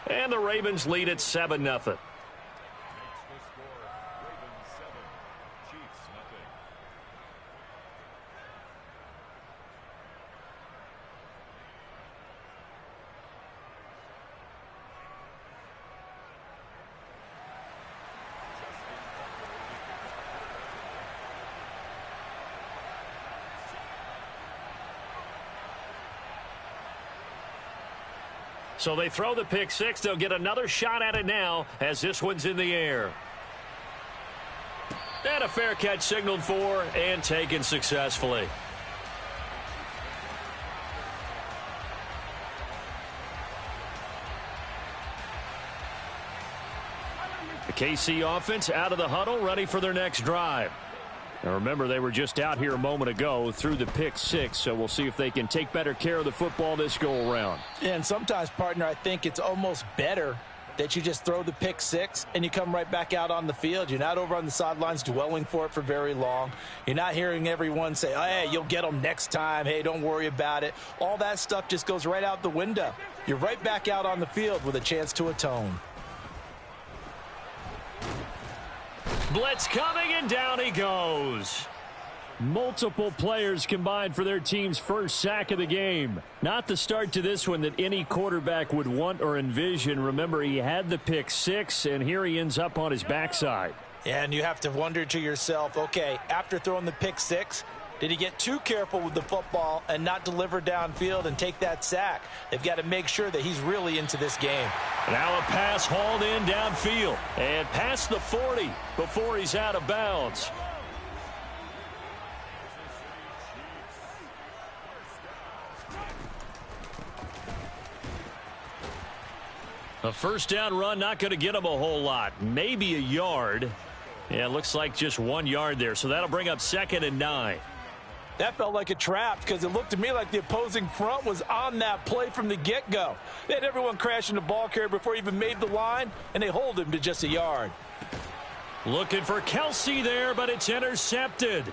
And the Ravens lead at 7-0. So they throw the pick six. They'll get another shot at it now as this one's in the air. And a fair catch signaled for and taken successfully. The KC offense out of the huddle, ready for their next drive. Now remember, they were just out here a moment ago through the pick six, so we'll see if they can take better care of the football this go-around. Yeah, and sometimes, partner, I think it's almost better that you just throw the pick six and you come right back out on the field. You're not over on the sidelines dwelling for it for very long. You're not hearing everyone say, oh, hey, you'll get them next time. Hey, don't worry about it. All that stuff just goes right out the window. You're right back out on the field with a chance to atone. Blitz coming, and down he goes. Multiple players combined for their team's first sack of the game. Not the start to this one that any quarterback would want or envision. Remember, he had the pick six, and here he ends up on his backside. And you have to wonder to yourself, okay, after throwing the pick six, did he get too careful with the football and not deliver downfield and take that sack? They've got to make sure that he's really into this game. Now a pass hauled in downfield and past the 40 before he's out of bounds. A first down run, not going to get him a whole lot. Maybe a yard. Yeah, it looks like just 1 yard there, so that'll bring up 2nd and 9. That felt like a trap because it looked to me like the opposing front was on that play from the get-go. They had everyone crashing the ball carrier before he even made the line, and they hold him to just a yard. Looking for Kelsey there, but it's intercepted.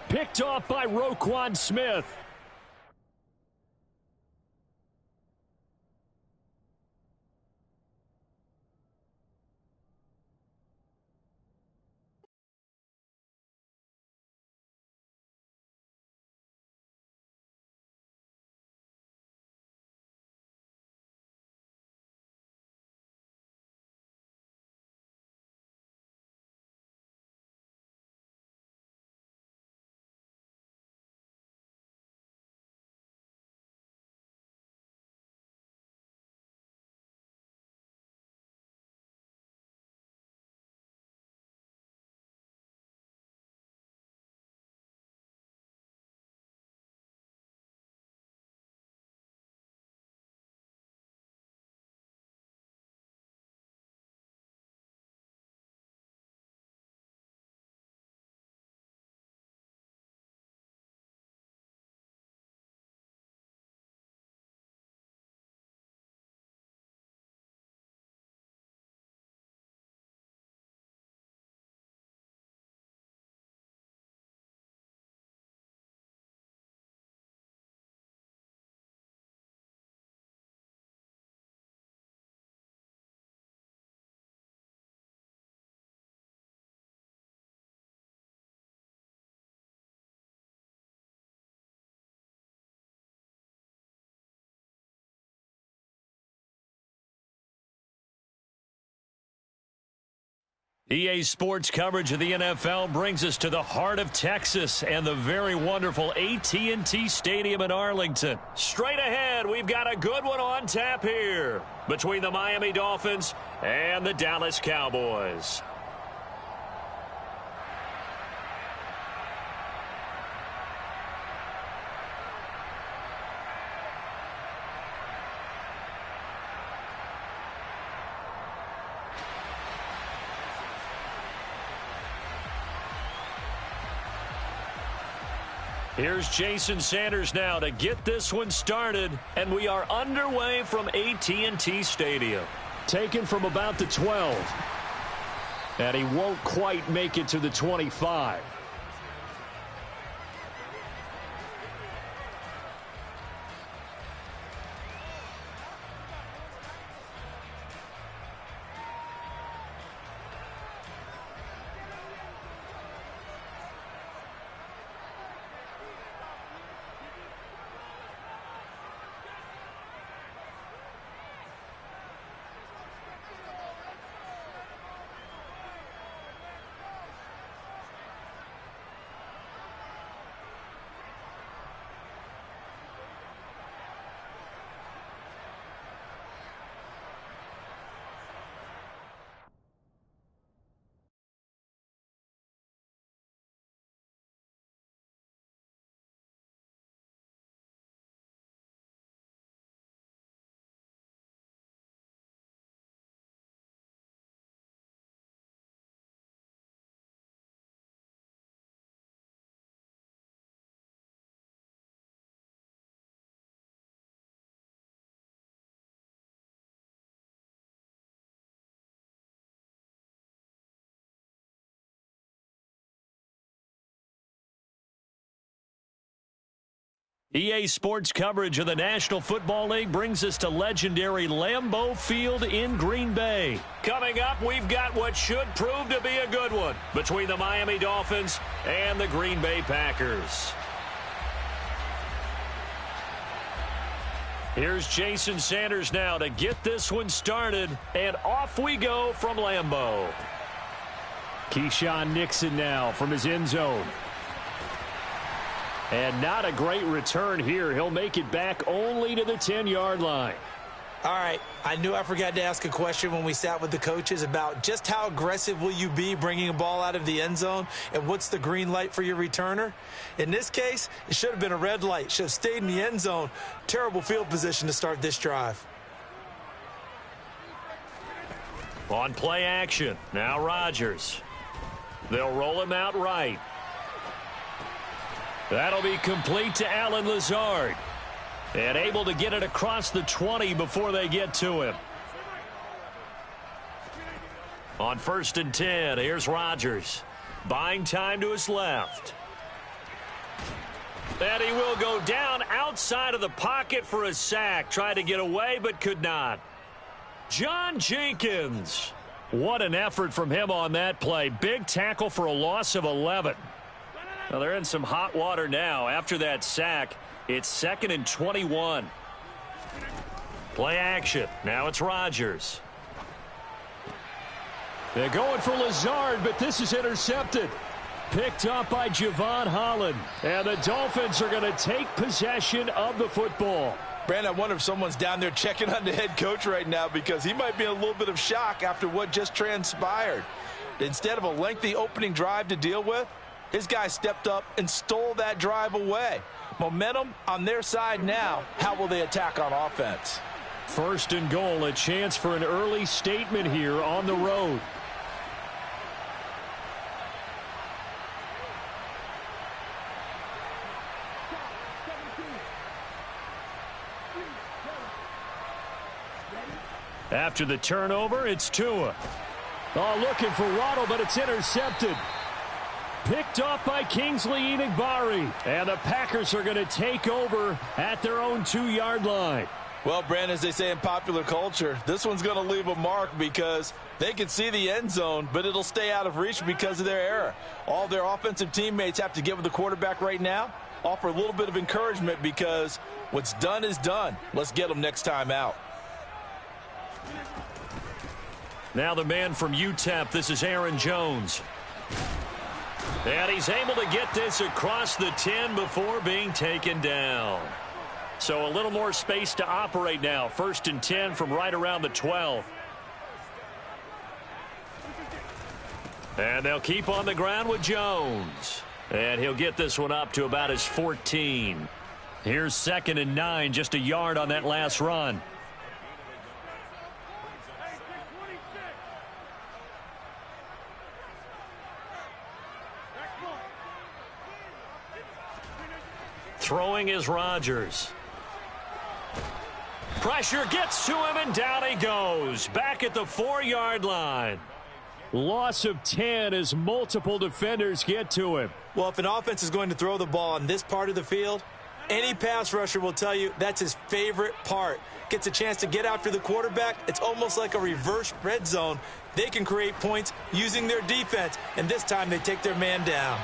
Picked off by Roquan Smith. EA Sports coverage of the NFL brings us to the heart of Texas and the very wonderful AT&T Stadium in Arlington. Straight ahead, we've got a good one on tap here between the Miami Dolphins and the Dallas Cowboys. Here's Jason Sanders now to get this one started, and we are underway from AT&T Stadium. Taken from about the 12, and he won't quite make it to the 25. EA Sports coverage of the National Football League brings us to legendary Lambeau Field in Green Bay. Coming up, we've got what should prove to be a good one between the Miami Dolphins and the Green Bay Packers. Here's Jason Sanders now to get this one started, and off we go from Lambeau. Keyshawn Nixon now from his end zone. And not a great return here. He'll make it back only to the 10-yard line. All right, I knew I forgot to ask a question when we sat with the coaches about just how aggressive will you be bringing a ball out of the end zone, and what's the green light for your returner? In this case, it should have been a red light. Should have stayed in the end zone. Terrible field position to start this drive. On play action, now Rodgers. They'll roll him out right. That'll be complete to Allen Lazard. And able to get it across the 20 before they get to him. On 1st and 10, here's Rodgers. Buying time to his left. And he will go down outside of the pocket for a sack. Tried to get away, but could not. John Jenkins. What an effort from him on that play. Big tackle for a loss of 11. Well, they're in some hot water now. After that sack, it's 2nd and 21. Play action. Now it's Rodgers. They're going for Lazard, but this is intercepted. Picked up by Javon Holland. And the Dolphins are going to take possession of the football. Brandon, I wonder if someone's down there checking on the head coach right now, because he might be in a little bit of shock after what just transpired. Instead of a lengthy opening drive to deal with, his guy stepped up and stole that drive away. Momentum on their side now. How will they attack on offense? 1st and goal, a chance for an early statement here on the road. After the turnover, it's Tua. Oh, looking for Waddle, but it's intercepted. Picked off by Kingsley Enagbare. And the Packers are going to take over at their own 2-yard line. Well, Brandon, as they say in popular culture, this one's going to leave a mark because they can see the end zone, but it'll stay out of reach because of their error. All their offensive teammates have to get with the quarterback right now, offer a little bit of encouragement, because what's done is done. Let's get them next time out. Now the man from UTEP, this is Aaron Jones. And he's able to get this across the 10 before being taken down. So a little more space to operate now. 1st and 10 from right around the 12. And they'll keep on the ground with Jones. And he'll get this one up to about his 14. Here's 2nd and 9, just a yard on that last run. Throwing is Rodgers. Pressure gets to him, and down he goes. Back at the 4-yard line. Loss of 10 as multiple defenders get to him. Well, if an offense is going to throw the ball on this part of the field, any pass rusher will tell you that's his favorite part. Gets a chance to get after the quarterback. It's almost like a reverse red zone. They can create points using their defense, and this time they take their man down.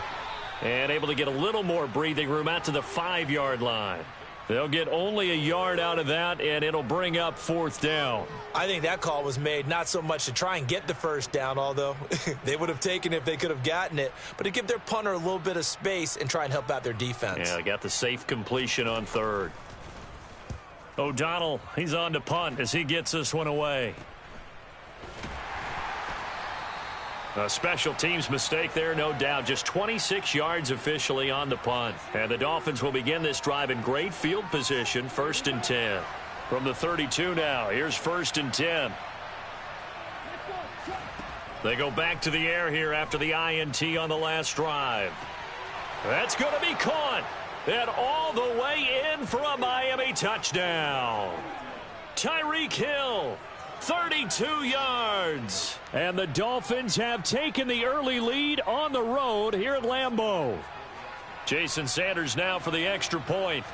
And able to get a little more breathing room out to the 5-yard line. They'll get only a yard out of that, and it'll bring up 4th down. I think that call was made not so much to try and get the 1st down, although they would have taken it if they could have gotten it, but to give their punter a little bit of space and try and help out their defense. Yeah, they got the safe completion on 3rd. O'Donnell, he's on to punt as he gets this one away. A special teams mistake there, no doubt. Just 26 yards officially on the punt. And the Dolphins will begin this drive in great field position, 1st and 10. From the 32 now, here's 1st and 10. They go back to the air here after the INT on the last drive. That's going to be caught. And all the way in for a Miami touchdown. Tyreek Hill. 32 yards. And the Dolphins have taken the early lead on the road here at Lambeau. Jason Sanders now for the extra point.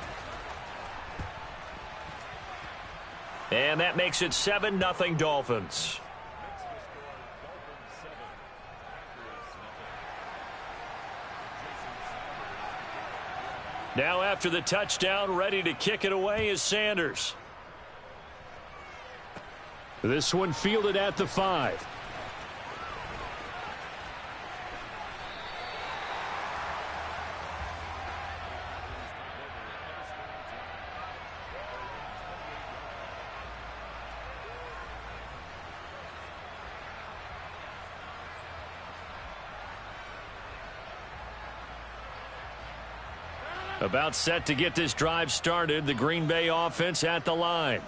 And that makes it 7-0 Dolphins. Now after the touchdown, ready to kick it away is Sanders. This one fielded at the 5. About set to get this drive started, the Green Bay offense at the line.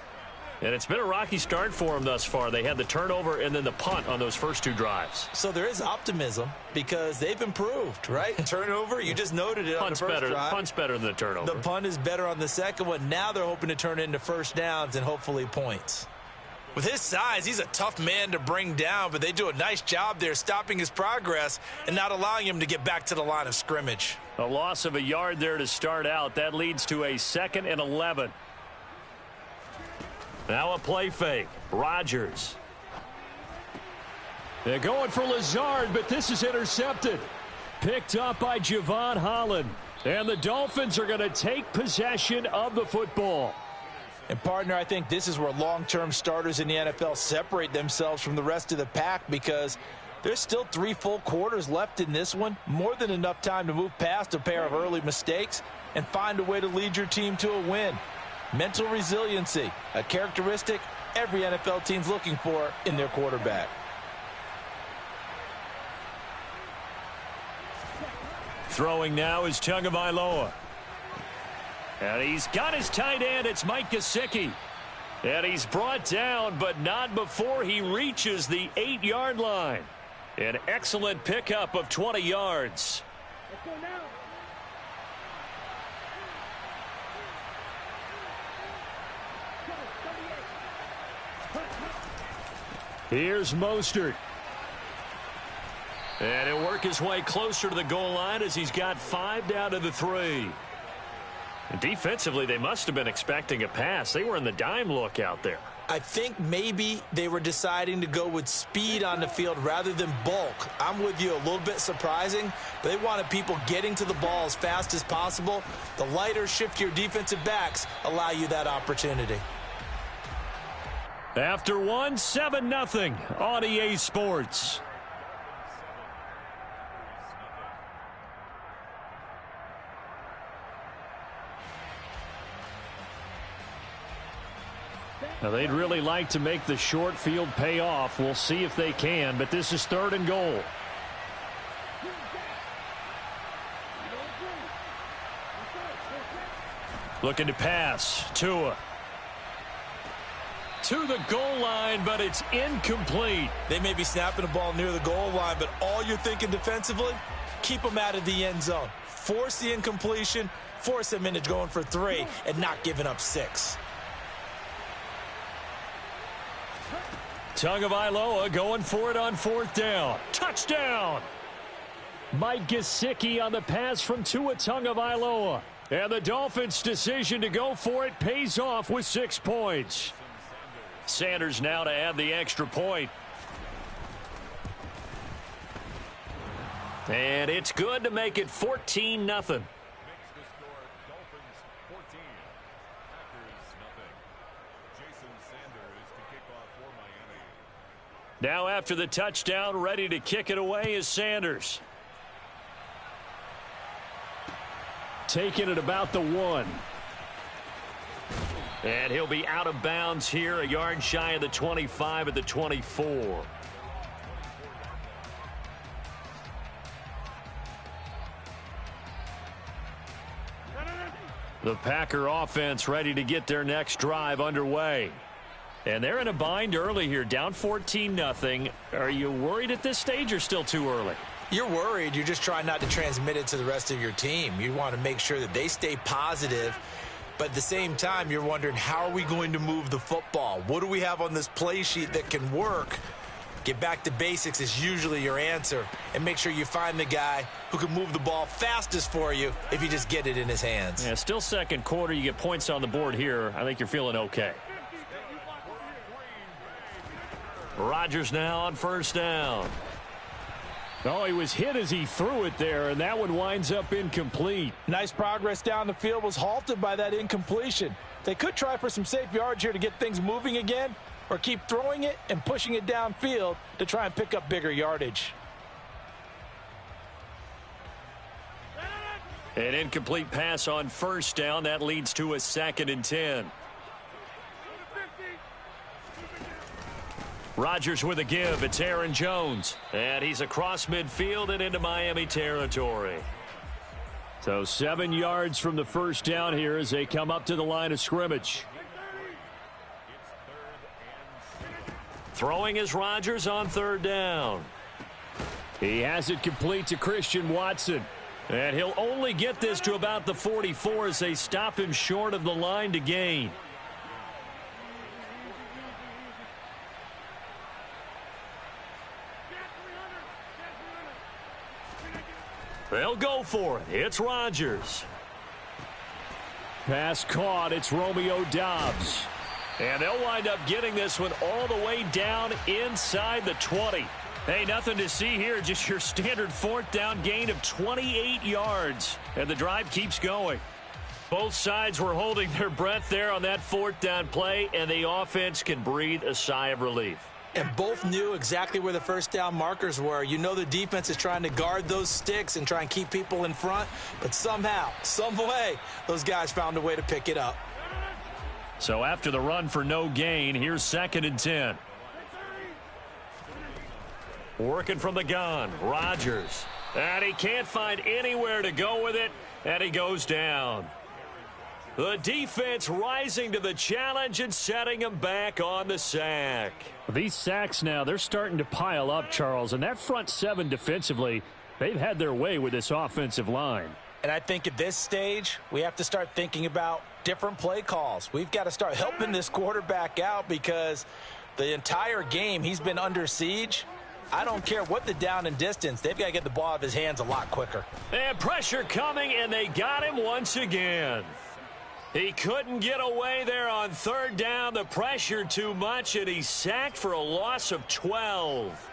And it's been a rocky start for them thus far. They had the turnover and then the punt on those first 2 drives. So there is optimism because they've improved, right? Turnover, you just noted it on the first drive. Punt's better than the turnover. The punt is better on the second one. Now they're hoping to turn it into first downs and hopefully points. With his size, he's a tough man to bring down, but they do a nice job there stopping his progress and not allowing him to get back to the line of scrimmage. A loss of a yard there to start out. That leads to a 2nd and 11. Now a play fake. Rodgers. They're going for Lazard, but this is intercepted. Picked up by Javon Holland. And the Dolphins are going to take possession of the football. And, partner, I think this is where long-term starters in the NFL separate themselves from the rest of the pack because there's still 3 full quarters left in this one. More than enough time to move past a pair of early mistakes and find a way to lead your team to a win. Mental resiliency, a characteristic every NFL team's looking for in their quarterback. Throwing now is Tagovailoa. And he's got his tight end. It's Mike Gesicki. And he's brought down, but not before he reaches the 8-yard line. An excellent pickup of 20 yards. Let's go now. Here's Mostert. And he'll work his way closer to the goal line as he's got 5 down to the 3. And defensively, they must have been expecting a pass. They were in the dime look out there. I think maybe they were deciding to go with speed on the field rather than bulk. I'm with you, a little bit surprising. But they wanted people getting to the ball as fast as possible. The lighter, shiftier defensive backs allow you that opportunity. After 1, 7-0 on EA Sports. Now, they'd really like to make the short field pay off. We'll see if they can, but this is 3rd and goal. Looking to pass. Tua. To the goal line, but it's incomplete. They may be snapping the ball near the goal line, but all you're thinking defensively, keep them out of the end zone. Force the incompletion, force them into going for 3, and not giving up 6. Tagovailoa going for it on 4th down. Touchdown! Mike Gesicki on the pass from Tua Tagovailoa. And the Dolphins' decision to go for it pays off with 6 points. Sanders now to add the extra point. And it's good to make it 14-0. Now after the touchdown, ready to kick it away is Sanders. Taking it about the 1. And he'll be out of bounds here, a yard shy of the 25 at the 24. The Packer offense ready to get their next drive underway. And they're in a bind early here, down 14-0. Are you worried at this stage or still too early? You're worried. You're just trying not to transmit it to the rest of your team. You want to make sure that they stay positive. But at the same time, you're wondering, how are we going to move the football? What do we have on this play sheet that can work? Get back to basics is usually your answer. And make sure you find the guy who can move the ball fastest for you if you just get it in his hands. Yeah, still second quarter. You get points on the board here. I think you're feeling okay. Rodgers now on first down. Oh, he was hit as he threw it there, and that one winds up incomplete. Nice progress down the field, was halted by that incompletion. They could try for some safe yards here to get things moving again, or keep throwing it and pushing it downfield to try and pick up bigger yardage. An incomplete pass on first down. That leads to a 2nd and 10. Rodgers with a give. It's Aaron Jones. And he's across midfield and into Miami territory. So 7 yards from the first down here as they come up to the line of scrimmage. Throwing is Rodgers on 3rd down. He has it complete to Christian Watson. And he'll only get this to about the 44 as they stop him short of the line to gain. They'll go for it. It's Rodgers. Pass caught. It's Romeo Doubs. And they'll wind up getting this one all the way down inside the 20. Hey, nothing to see here. Just your standard 4th down gain of 28 yards. And the drive keeps going. Both sides were holding their breath there on that 4th down play, and the offense can breathe a sigh of relief. And both knew exactly where the first down markers were. You know the defense is trying to guard those sticks and try and keep people in front. But somehow, some way, those guys found a way to pick it up. So after the run for no gain, here's 2nd and 10. Working from the gun, Rodgers. And he can't find anywhere to go with it, and he goes down. The defense rising to the challenge and setting him back on the sack. These sacks now, they're starting to pile up, Charles. And that front 7 defensively, they've had their way with this offensive line. And I think at this stage, we have to start thinking about different play calls. We've got to start helping this quarterback out because the entire game he's been under siege. I don't care what the down and distance. They've got to get the ball out of his hands a lot quicker. And pressure coming, and they got him once again. He couldn't get away there on 3rd down. The pressure too much, and he's sacked for a loss of 12.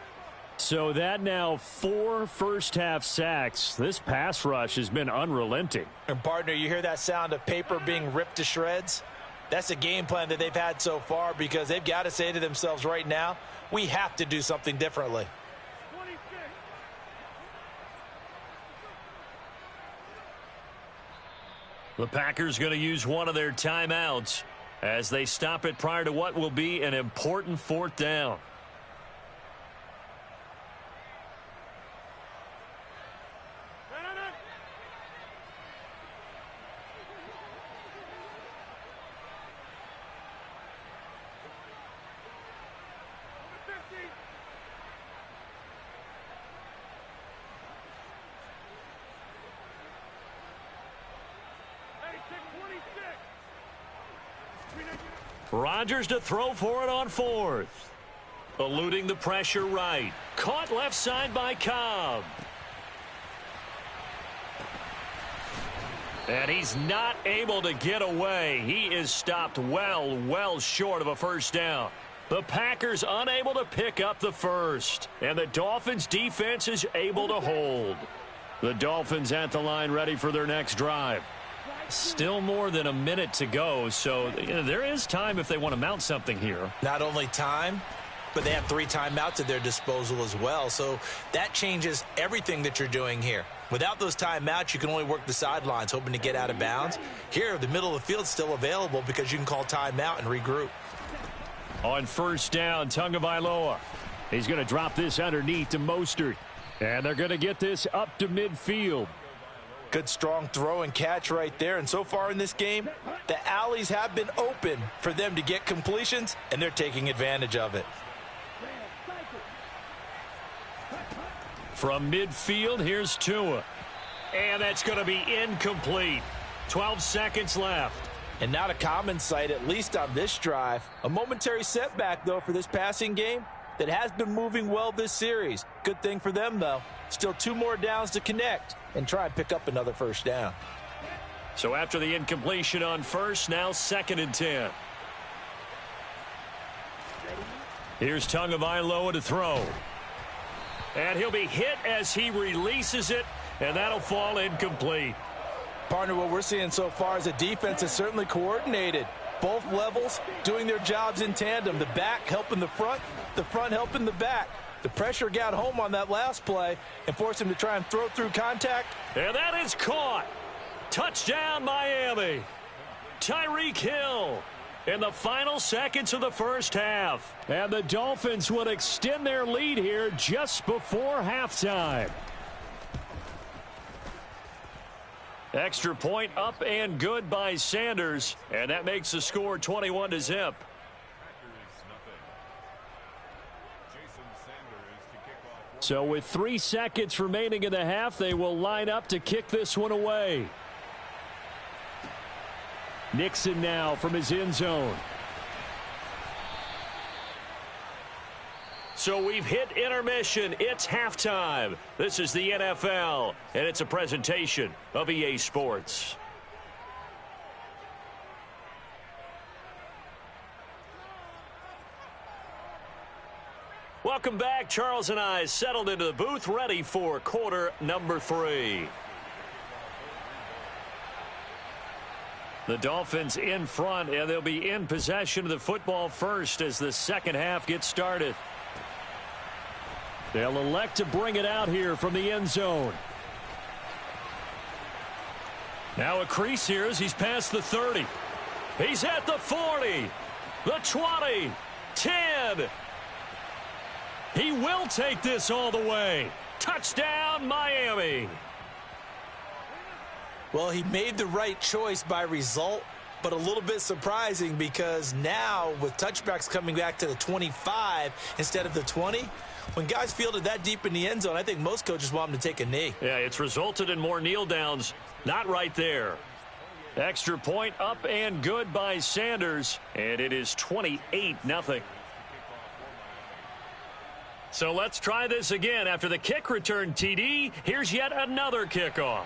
So that now 4 first-half sacks. This pass rush has been unrelenting. And, partner, you hear that sound of paper being ripped to shreds? That's a game plan that they've had so far because they've got to say to themselves right now, we have to do something differently. The Packers going to use one of their timeouts as they stop it prior to what will be an important 4th down. Rodgers to throw for it on 4th. Eluding the pressure right. Caught left side by Cobb. And he's not able to get away. He is stopped well short of a first down. The Packers unable to pick up the first. And the Dolphins defense is able to hold. The Dolphins at the line ready for their next drive. Still more than a minute to go, so there is time if they want to mount something here. Not only time, but they have 3 timeouts at their disposal as well, so that changes everything that you're doing here. Without those timeouts, you can only work the sidelines, hoping to get out of bounds. Here, the middle of the field is still available because you can call timeout and regroup. On first down, Tagovailoa. He's going to drop this underneath to Mostert, and they're going to get this up to midfield. Good strong throw and catch right there. And so far in this game, the alleys have been open for them to get completions, and they're taking advantage of it. From midfield, here's Tua. And that's going to be incomplete. 12 seconds left. And not a common sight, at least on this drive. A momentary setback, though, for this passing game that has been moving well this series. Good thing for them, though. Still 2 more downs to connect and try and pick up another first down. So after the incompletion on first, now 2nd and 10. Here's Tagovailoa to throw. And he'll be hit as he releases it, and that'll fall incomplete. Partner, what we're seeing so far is a defense is certainly coordinated. Both levels doing their jobs in tandem. The back helping the front helping the back. The pressure got home on that last play and forced him to try and throw through contact. And that is caught. Touchdown, Miami. Tyreek Hill in the final seconds of the first half. And the Dolphins would extend their lead here just before halftime. Extra point up and good by Sanders. And that makes the score 21-0. So with 3 seconds remaining in the half, they will line up to kick this one away. Nixon now from his end zone. So we've hit intermission. It's halftime. This is the NFL, and it's a presentation of EA Sports. Welcome back. Charles and I settled into the booth, ready for quarter number 3. The Dolphins in front, and they'll be in possession of the football first as the second half gets started. They'll elect to bring it out here from the end zone. Now a crease here as he's past the 30. He's at the 40, the 20, 10. He will take this all the way. Touchdown, Miami. Well, he made the right choice by result, but a little bit surprising because now with touchbacks coming back to the 25 instead of the 20, when guys fielded that deep in the end zone, I think most coaches want them to take a knee. Yeah, it's resulted in more kneel downs. Not right there. Extra point up and good by Sanders, and it is 28-0. So let's try this again. After the kick return TD, here's yet another kickoff.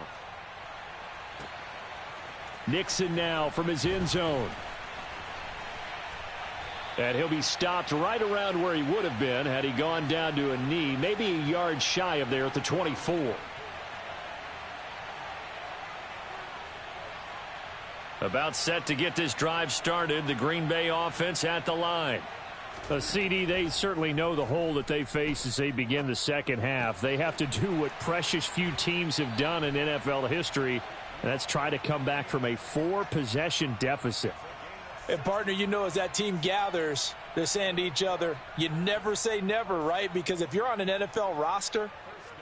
Nixon now from his end zone. And he'll be stopped right around where he would have been had he gone down to a knee, maybe a yard shy of there at the 24. About set to get this drive started, the Green Bay offense at the line. CD, they certainly know the hole that they face as they begin the second half. They have to do what precious few teams have done in NFL history, and that's try to come back from a 4-possession deficit. And, partner, you know as that team gathers, they're saying to each other, you never say never, right? Because if you're on an NFL roster,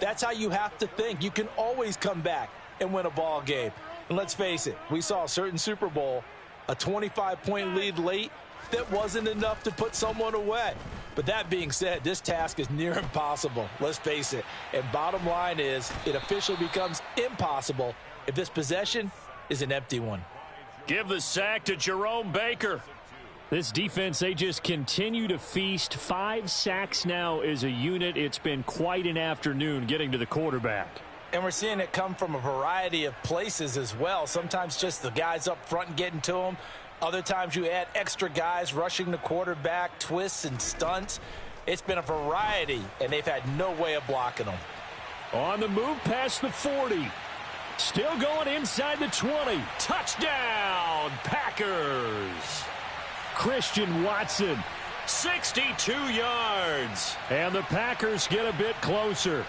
that's how you have to think. You can always come back and win a ball game. And let's face it, we saw a certain Super Bowl, a 25-point lead late, that wasn't enough to put someone away. But that being said, this task is near impossible. Let's face it. And bottom line is, it officially becomes impossible if this possession is an empty one. Give the sack to Jerome Baker. This defense, they just continue to feast. 5 sacks now as a unit. It's been quite an afternoon getting to the quarterback. And we're seeing it come from a variety of places as well. Sometimes just the guys up front and getting to them. Other times you add extra guys rushing the quarterback, twists and stunts. It's been a variety, and they've had no way of blocking them. On the move past the 40. Still going inside the 20. Touchdown, Packers. Christian Watson, 62 yards. And the Packers get a bit closer.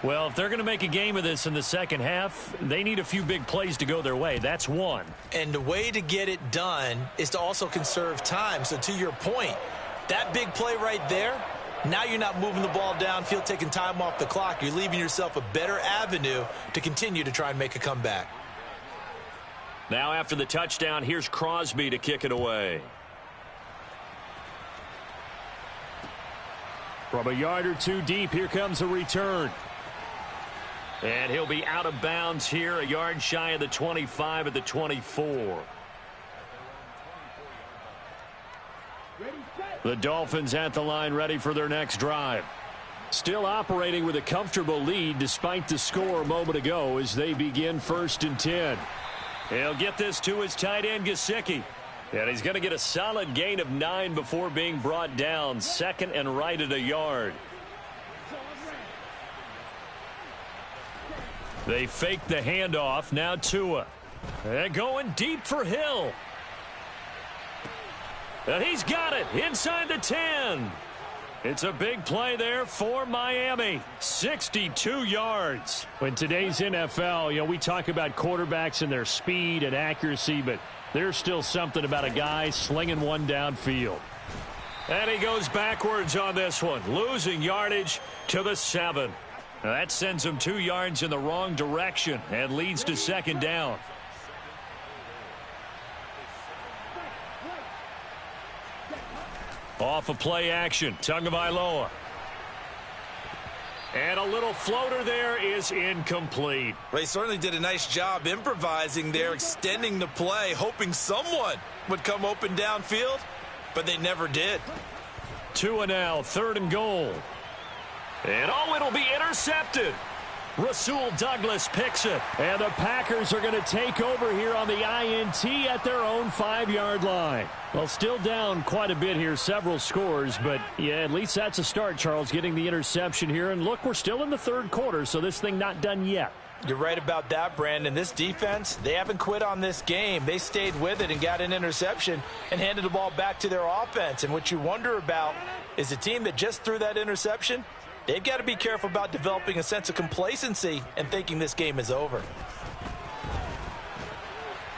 Well, if they're going to make a game of this in the second half, they need a few big plays to go their way. That's one. And the way to get it done is to also conserve time. So to your point, that big play right there, now you're not moving the ball downfield, taking time off the clock. You're leaving yourself a better avenue to continue to try and make a comeback. Now after the touchdown, here's Crosby to kick it away. From a yard or two deep, here comes a return. And he'll be out of bounds here, a yard shy of the 25 at the 24. The Dolphins at the line, ready for their next drive. Still operating with a comfortable lead despite the score a moment ago as they begin 1st and 10. He'll get this to his tight end, Gesicki. And he's going to get a solid gain of 9 before being brought down. Second and right at a yard. They fake the handoff. Now Tua. They're going deep for Hill. And he's got it inside the 10. It's a big play there for Miami. 62 yards. In today's NFL, we talk about quarterbacks and their speed and accuracy, but there's still something about a guy slinging one downfield. And he goes backwards on this one, losing yardage to the 7. Now that sends him 2 yards in the wrong direction and leads to second down. Off of play action, Tagovailoa. And a little floater there is incomplete. They certainly did a nice job improvising there, extending the play, hoping someone would come open downfield, but they never did. Tua now, 3rd and goal. And it'll be intercepted. Rasul Douglas picks it. And the Packers are going to take over here on the INT at their own 5-yard line. Well, still down quite a bit here, several scores, but yeah, at least that's a start, Charles, getting the interception here. And look, we're still in the 3rd quarter, so this thing not done yet. You're right about that, Brandon. This defense, they haven't quit on this game. They stayed with it and got an interception and handed the ball back to their offense. And what you wonder about is a team that just threw that interception, they've got to be careful about developing a sense of complacency and thinking this game is over.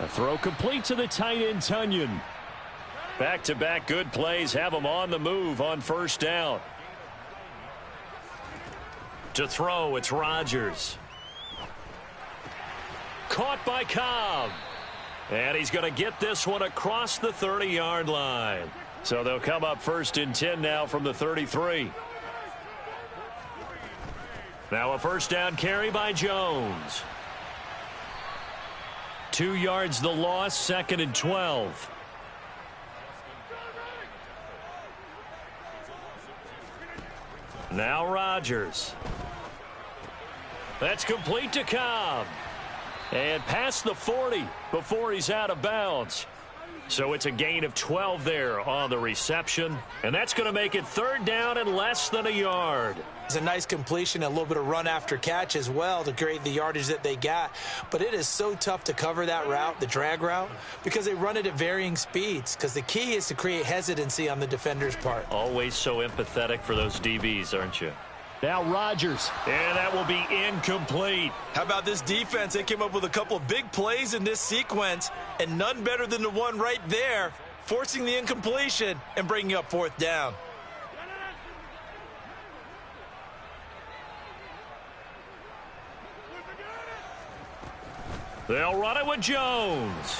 A throw complete to the tight end, Tunyon. Back-to-back good plays have them on the move on 1st down. To throw, it's Rodgers. Caught by Cobb. And he's going to get this one across the 30-yard line. So they'll come up 1st and 10 now from the 33. Now a 1st down carry by Jones. 2 yards the loss, 2nd and 12. Now Rodgers. That's complete to Cobb. And past the 40 before he's out of bounds. So it's a gain of 12 there on the reception. And that's going to make it 3rd down and less than a yard. It's a nice completion, a little bit of run after catch as well to create the yardage that they got. But it is so tough to cover that route, the drag route, because they run it at varying speeds. Because the key is to create hesitancy on the defender's part. Always so empathetic for those DBs, aren't you? Now Rodgers, and that will be incomplete. How about this defense? They came up with a couple of big plays in this sequence, and none better than the one right there, forcing the incompletion and bringing up 4th down. They'll run it with Jones.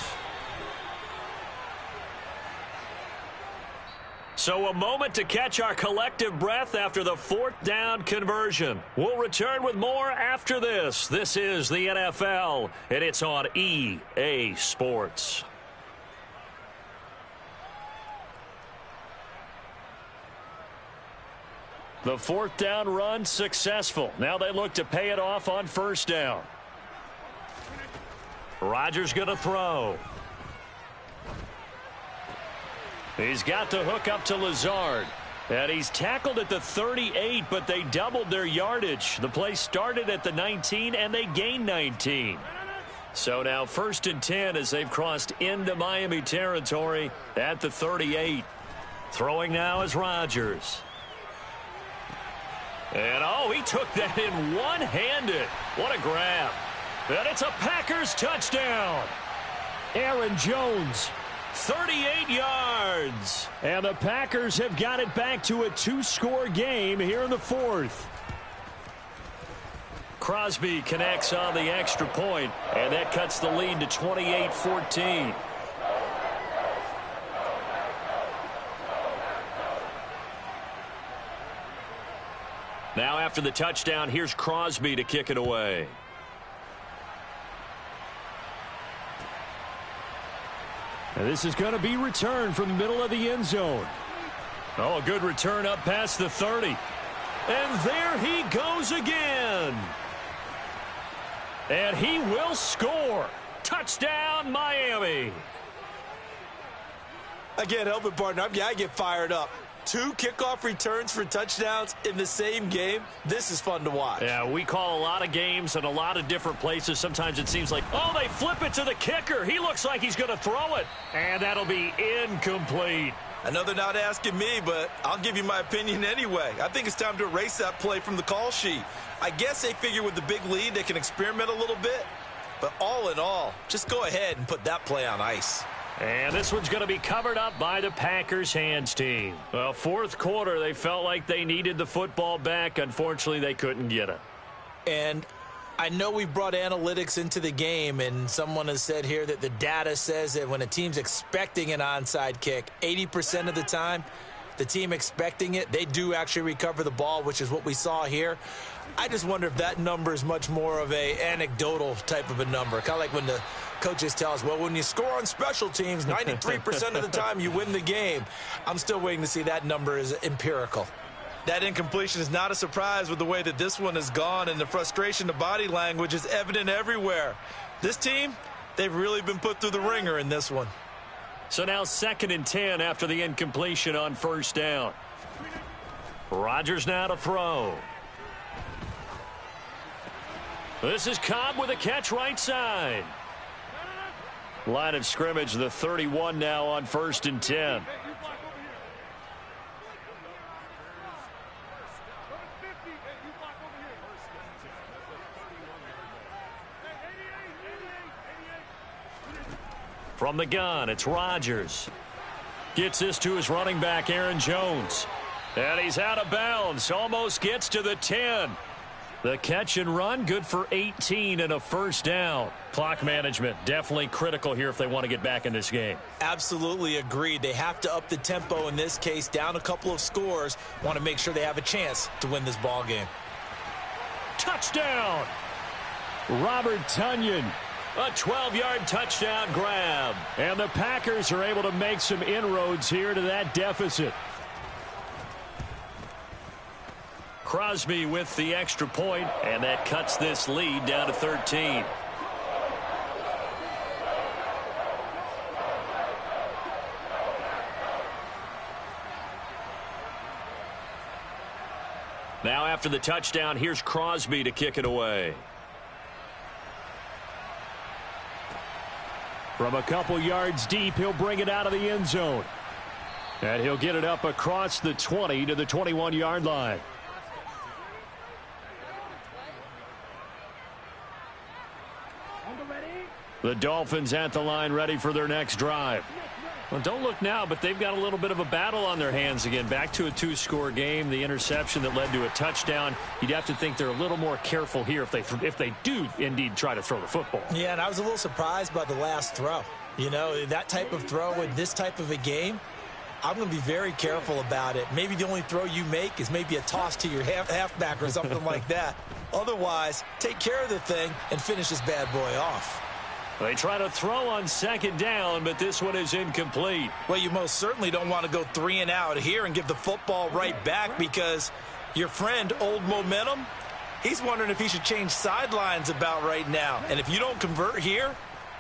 So a moment to catch our collective breath after the 4th down conversion. We'll return with more after this. This is the NFL, and it's on EA Sports. The 4th down run successful. Now they look to pay it off on 1st down. Rodgers going to throw. He's got to hook up to Lazard. And he's tackled at the 38, but they doubled their yardage. The play started at the 19, and they gained 19. So now 1st and 10 as they've crossed into Miami territory at the 38. Throwing now is Rodgers. And, he took that in one-handed. What a grab. And it's a Packers touchdown. Aaron Jones, 38 yards. And the Packers have got it back to a 2-score game here in the 4th. Crosby connects on the extra point, and that cuts the lead to 28-14. Now after the touchdown, here's Crosby to kick it away. And this is going to be returned from the middle of the end zone. A good return up past the 30. And there he goes again. And he will score. Touchdown, Miami. I can't help it, partner. I get fired up. 2 kickoff returns for touchdowns in the same game. This is fun to watch. Yeah, we call a lot of games in a lot of different places. Sometimes it seems like, oh, they flip it to the kicker. He looks like he's going to throw it. And that'll be incomplete. I know they're not asking me, but I'll give you my opinion anyway. I think it's time to erase that play from the call sheet. I guess they figure with the big lead they can experiment a little bit. But all in all, just go ahead and put that play on ice. And this one's going to be covered up by the Packers hands team. Well, fourth quarter, they felt like they needed the football back. Unfortunately, they couldn't get it. And I know we've brought analytics into the game, and someone has said here that the data says that when a team's expecting an onside kick, 80% of the time, the team expecting it, they do actually recover the ball, which is what we saw here. I just wonder if that number is much more of a anecdotal type of a number, kind of like when the coaches tell us, well, when you score on special teams, 93% of the time you win the game. I'm still waiting to see that number is empirical. That incompletion is not a surprise with the way that this one has gone, and the frustration, the body language is evident everywhere. This team, they've really been put through the ringer in this one. So now 2nd and 10 after the incompletion on first down. Rodgers now to throw. This is Cobb with a catch right side. Line of scrimmage, the 31 now on 1st and 10. From the gun, it's Rodgers. Gets this to his running back, Aaron Jones. And he's out of bounds. Almost gets to the 10. The catch and run, good for 18 and a first down. Clock management, definitely critical here if they want to get back in this game. Absolutely agreed. They have to up the tempo in this case, down a couple of scores. Want to make sure they have a chance to win this ball game. Touchdown! Robert Tonyan. A 12-yard touchdown grab. And the Packers are able to make some inroads here to that deficit. Crosby with the extra point, and that cuts this lead down to 13. Now after the touchdown, here's Crosby to kick it away. From a couple yards deep, he'll bring it out of the end zone. And he'll get it up across the 20 to the 21-yard line. The Dolphins at the line ready for their next drive. Well, don't look now, but they've got a little bit of a battle on their hands again. Back to a 2-score game. The interception that led to a touchdown. You'd have to think they're a little more careful here if they do indeed try to throw the football. Yeah, and I was a little surprised by the last throw. You know, that type of throw in this type of a game, I'm going to be very careful about it. Maybe the only throw you make is maybe a toss to your halfback or something like that. Otherwise, take care of the thing and finish this bad boy off. They try to throw on 2nd down, but this one is incomplete. Well, you most certainly don't want to go 3 and out here and give the football right back, because your friend, Old Momentum, he's wondering if he should change sidelines about right now. And if you don't convert here,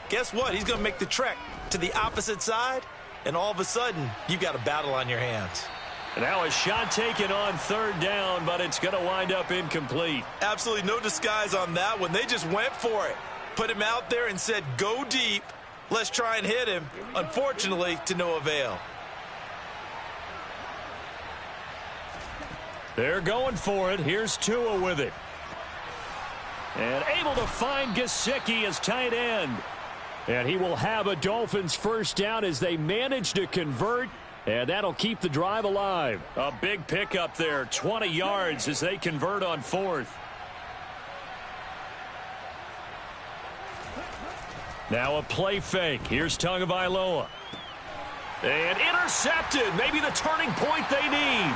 guess what? He's going to make the trek to the opposite side, and all of a sudden, you've got a battle on your hands. And now a shot taken on 3rd down, but it's going to wind up incomplete. Absolutely no disguise on that one. They just went for it. Put him out there and said, go deep. Let's try and hit him. Unfortunately, to no avail. They're going for it. Here's Tua with it. And able to find Gesicki as tight end. And he will have a Dolphins first down as they manage to convert. And that'll keep the drive alive. A big pickup there. 20 yards as they convert on 4th. Now a play fake. Here's Tagovailoa. And intercepted. Maybe the turning point they need.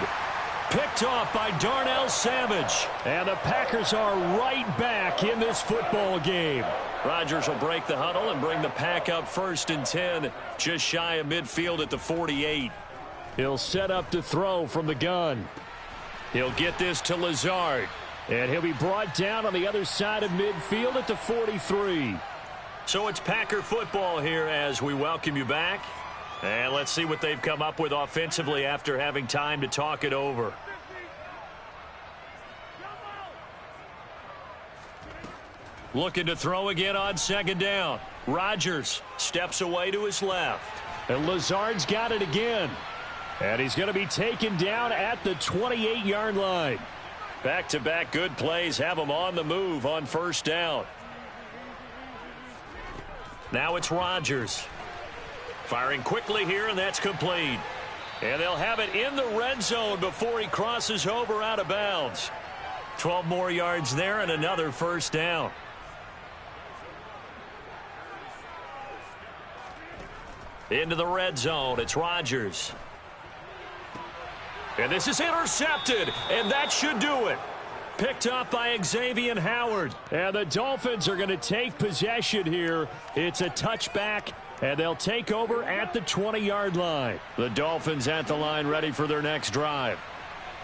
Picked off by Darnell Savage. And the Packers are right back in this football game. Rodgers will break the huddle and bring the Pack up 1st and 10. Just shy of midfield at the 48. He'll set up to throw from the gun. He'll get this to Lazard. And he'll be brought down on the other side of midfield at the 43. So it's Packer football here as we welcome you back. And let's see what they've come up with offensively after having time to talk it over. Looking to throw again on second down. Rodgers steps away to his left. And Lazard's got it again. And he's going to be taken down at the 28-yard line. Back-to-back good plays have him on the move on first down. Now it's Rodgers. Firing quickly here, and that's complete. And they'll have it in the red zone before he crosses over out of bounds. 12 more yards there and another first down. Into the red zone, it's Rodgers. And this is intercepted, and that should do it. Picked up by Xavier Howard. And the Dolphins are going to take possession here. It's a touchback, and they'll take over at the 20-yard line. The Dolphins at the line ready for their next drive.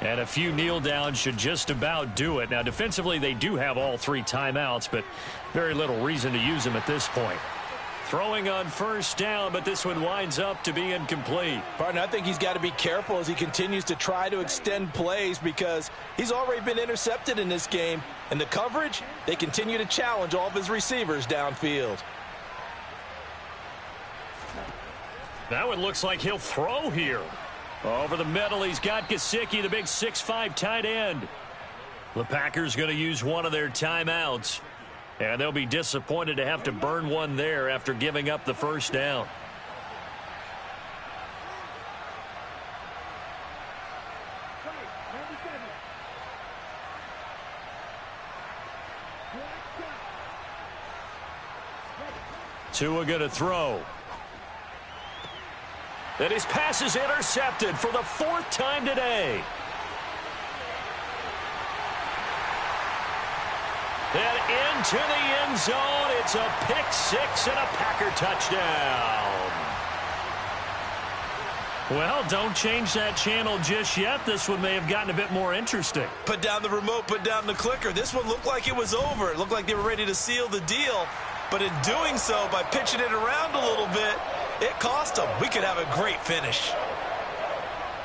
And a few kneel downs should just about do it. Now, defensively, they do have all three timeouts, but very little reason to use them at this point. Throwing on first down, but this one winds up to be incomplete. Partner, I think he's got to be careful as he continues to try to extend plays because he's already been intercepted in this game. And the coverage, they continue to challenge all of his receivers downfield. That one looks like he'll throw here. Over the middle, he's got Gesicki, the big 6'5" tight end. The Packers going to use one of their timeouts. And they'll be disappointed to have to burn one there after giving up the first down. Tua going to throw. And his pass is intercepted for the fourth time today. And into the end zone, it's a pick six and a Packer touchdown. Well, don't change that channel just yet. This one may have gotten a bit more interesting. Put down the remote, put down the clicker. This one looked like it was over. It looked like they were ready to seal the deal. But in doing so, by pitching it around a little bit, it cost them. We could have a great finish.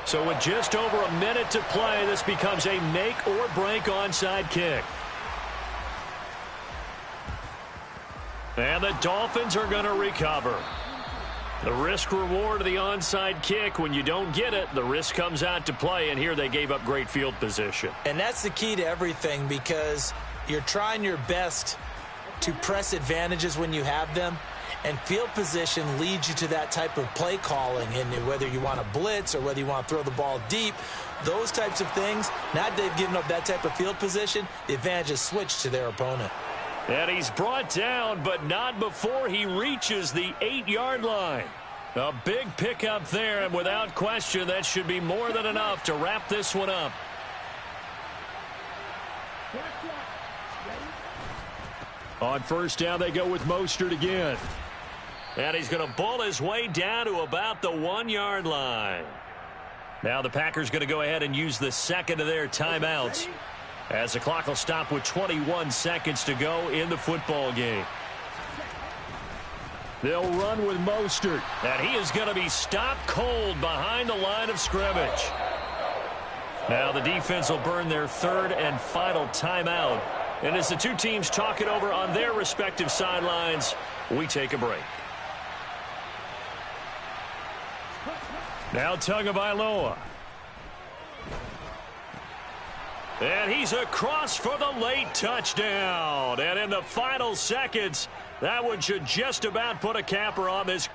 So with just over a minute to play, this becomes a make or break onside kick. And the Dolphins are going to recover. The risk-reward of the onside kick, when you don't get it, the risk comes out to play, and here they gave up great field position. And that's the key to everything because you're trying your best to press advantages when you have them, and field position leads you to that type of play calling, and whether you want to blitz or whether you want to throw the ball deep, those types of things, now they've given up that type of field position, the advantage is switched to their opponent. And he's brought down, but not before he reaches the 8-yard line. A big pickup there, and without question, that should be more than enough to wrap this one up. On first down, they go with Mostert again. And he's going to bull his way down to about the 1-yard line. Now the Packers going to go ahead and use the second of their timeouts, as the clock will stop with 21 seconds to go in the football game. They'll run with Mostert, and he is going to be stopped cold behind the line of scrimmage. Now the defense will burn their third and final timeout. And as the two teams talk it over on their respective sidelines, we take a break. Now Tagovailoa. And he's across for the late touchdown. And in the final seconds, that one should just about put a capper on this.